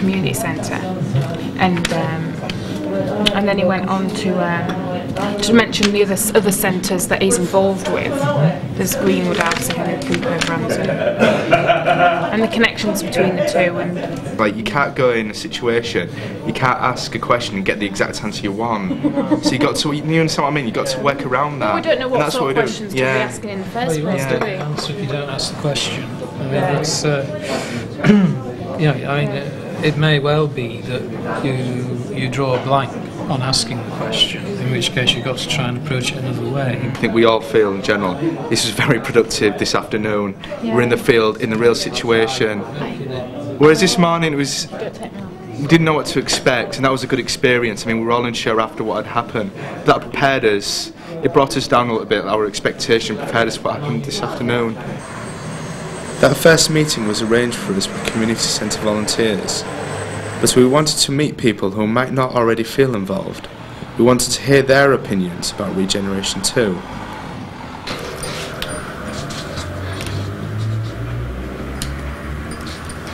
community centre, and then he went on to mention the other centres that he's involved with. There's Greenwood House and Cooper Ramsey, and the connections between the two. And like, you can't go in a situation, you can't ask a question and get the exact answer you want. So you got to, you understand what I mean? You got to work around that. We don't know what sort of questions to be asking in the first place, do we? Answer if you don't ask the question. I mean, that's I mean, it may well be that you draw a blank on asking the question, in which case you've got to try and approach it another way. I think we all feel in general this was very productive this afternoon. We're in the field, in the real situation. Whereas this morning it was, we didn't know what to expect, and that was a good experience. I mean, we were all unsure after what had happened. That prepared us, it brought us down a little bit, our expectation prepared us for what happened this afternoon. That first meeting was arranged for us with community centre volunteers, but we wanted to meet people who might not already feel involved. We wanted to hear their opinions about regeneration too.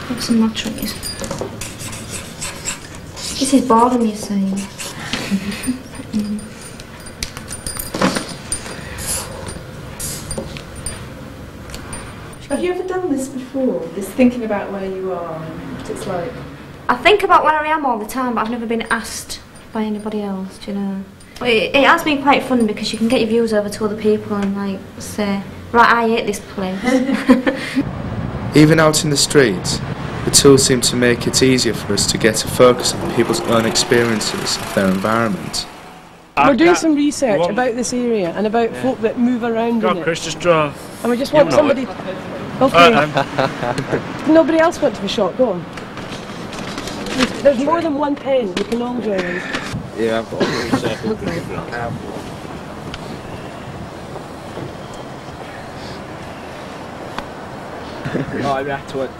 Have some more trees. This is boredom, you see. Have you ever done this before? This thinking about where you are and what it's like? I think about where I am all the time, but I've never been asked by anybody else, do you know? It has been quite fun because you can get your views over to other people and like say, right, I hate this place. Even out in the streets, the tools seem to make it easier for us to get a focus on people's own experiences of their environment. We're doing some research about this area and about folk that move around in it. Chris, just draw. And we just want somebody... Okay. Nobody else went to the shop, go on. There's more than one pen, you can all draw in. Yeah, I've got a circle. Oh,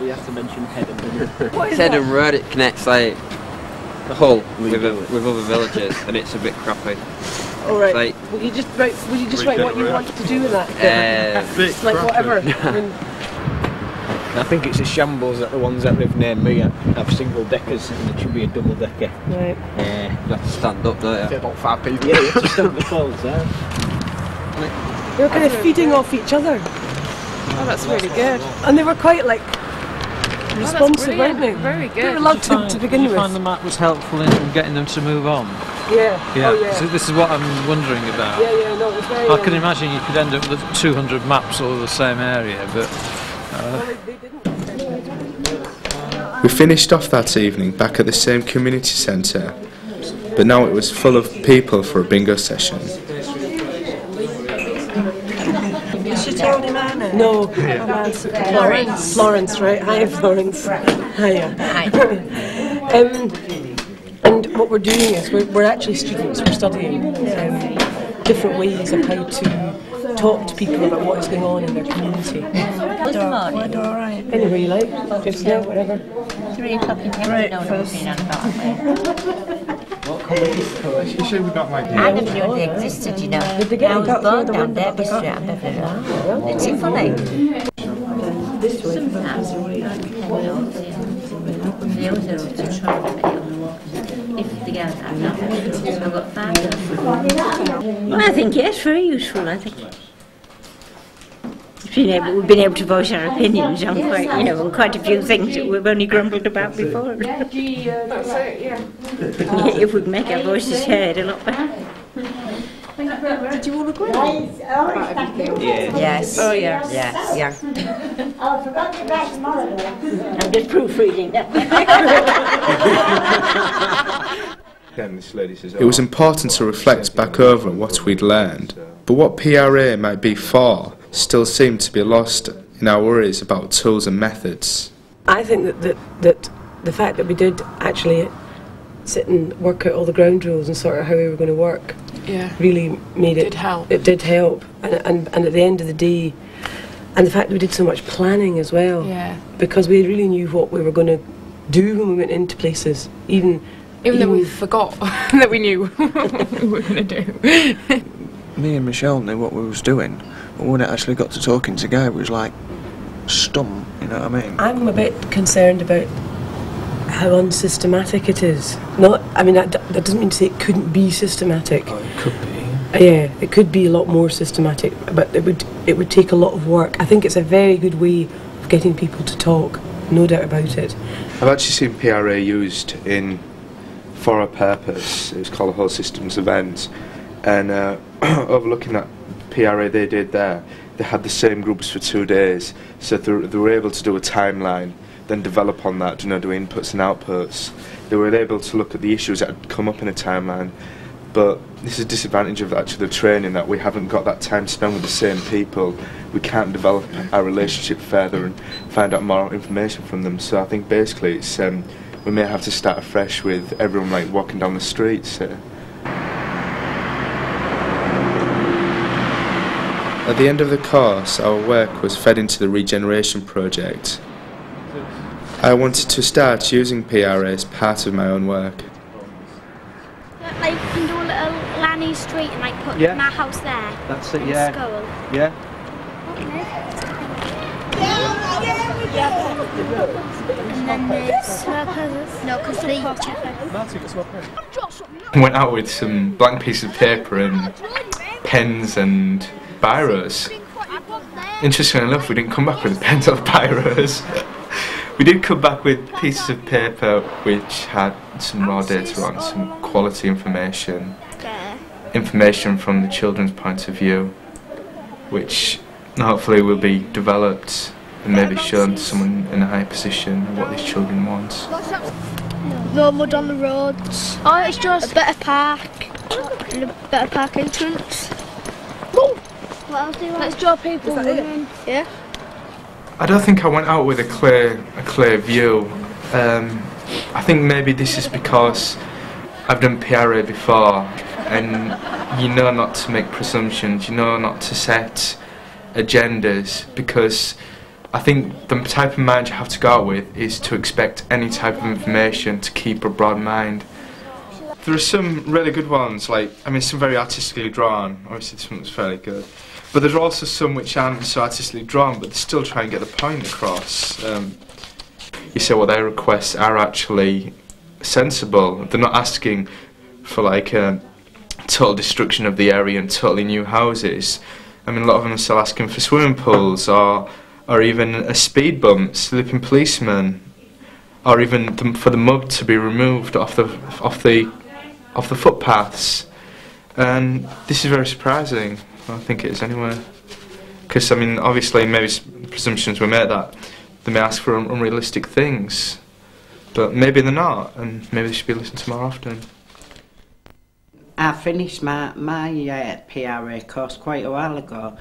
we have to mention Headham. Headham Road, it connects like Hull with other villages, and it's a bit crappy. All right. Like, will you just write what you want to do with that? Like whatever. I think it's a shambles that the ones that live near me have single deckers, and it should be a double decker. Right. You have to stand up, don't you? About 5 people. Yeah, you have to stand the clothes there. They were kind of feeding off each other. Oh, that's really good. And they were quite like responsive, weren't they? Very good. They were reluctant to begin with. Did you find the map was helpful in getting them to move on? Yeah. Yeah. Oh, yeah. So this is what I'm wondering about. Yeah, no, it was very... I can imagine you could end up with 200 maps all of the same area, but... We finished off that evening back at the same community centre, but now it was full of people for a bingo session. Is she told him Anna? No. Florence. Florence, right? Hi, Florence. Hiya. Hi. And what we're doing is we're actually students. We're studying different ways of how to talk to people about what is going on in their community. Anywhere you like, just now, whatever. 3 o'clock in the afternoon. You sure we got my I never knew they existed, you know. I was born down there, Street and Beverly. It's funny. Sometimes if the girls are not, I've got 5 girls. Well, I think yes, very useful, I think. We've been able to voice our opinions on quite a few things that we've only grumbled about before. That's it, yeah. If we can make our voices heard a lot better. Did you all agree? Yes. Oh, yes. Yeah. Oh, I forgot to write tomorrow. I'm just proofreading that. It was important to reflect back over what we'd learned, but what PRA might be for still seemed to be lost in our worries about tools and methods. I think that the fact that we did actually sit and work out all the ground rules and sort of how we were going to work really made it... It did help. And at the end of the day, and the fact that we did so much planning as well, because we really knew what we were going to do when we went into places, even though we forgot that we knew what we were going to do. Me and Michelle knew what we was doing, but when it actually got to talking together, it was like stum, you know what I mean? I'm a bit concerned about how unsystematic it is. Not, I mean, that doesn't mean to say it couldn't be systematic. Oh, it could be. Yeah, it could be a lot more systematic, but it would take a lot of work. I think it's a very good way of getting people to talk, no doubt about it. I've actually seen PRA used for a purpose. It's called a whole systems event, and overlooking that PRA they did there, they had the same groups for 2 days, so they were able to do a timeline, then develop on that, do inputs and outputs. They were able to look at the issues that had come up in a timeline, but this is a disadvantage of actually the training, that we haven't got that time to spend with the same people. We can't develop our relationship further and find out more information from them. So I think basically it's we may have to start afresh with everyone like walking down the streets here. At the end of the course, our work was fed into the regeneration project. I wanted to start using PRA as part of my own work. Like you can do a little Lanny Street and like put my house there. That's it, yeah. School. Yeah. And then there's no, because I went out with some blank pieces of paper and pens and biros. Interestingly enough, we didn't come back with pens or biros. We did come back with pieces of paper which had some raw data on, some quality information from the children's point of view, which hopefully will be developed and maybe shown to someone in a high position what these children want. No mud on the roads. Oh, it's just a better park and a better park entrance. What else do you want? Let's draw people running. Yeah. I don't think I went out with a clear view. I think maybe this is because I've done PRA before, and you know not to make presumptions, you know not to set agendas, because I think the type of mind you have to go out with is to expect any type of information, to keep a broad mind. There are some really good ones, like, I mean, some very artistically drawn, obviously this one was fairly good. But there's also some which aren't so artistically drawn, but they still try and get the point across. You say, well, their requests are actually sensible. They're not asking for like total destruction of the area and totally new houses. I mean, a lot of them are still asking for swimming pools, or even a speed bump, sleeping policemen, or even for the mud to be removed off the footpaths. And this is very surprising. I think it is anyway, because I mean, obviously, maybe presumptions were made that they may ask for unrealistic things, but maybe they're not, and maybe they should be listened to more often. I finished my PRA course quite a while ago,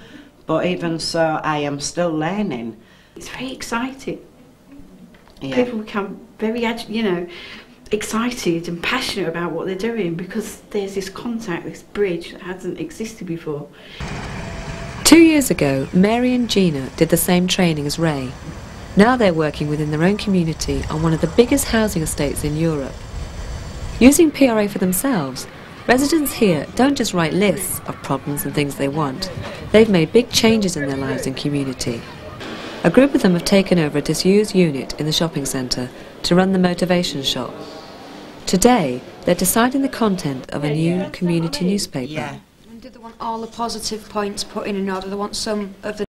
but even so, I am still learning. It's very exciting. Yeah. People become very, excited and passionate about what they're doing because there's this contact, this bridge that hasn't existed before. 2 years ago, Mary and Gina did the same training as Ray. Now they're working within their own community on one of the biggest housing estates in Europe. Using PRA for themselves, residents here don't just write lists of problems and things they want. They've made big changes in their lives and community. A group of them have taken over a disused unit in the shopping centre to run the motivation shop. Today, they're deciding the content of a new community newspaper. Do they want all the positive points put in order? They want some of the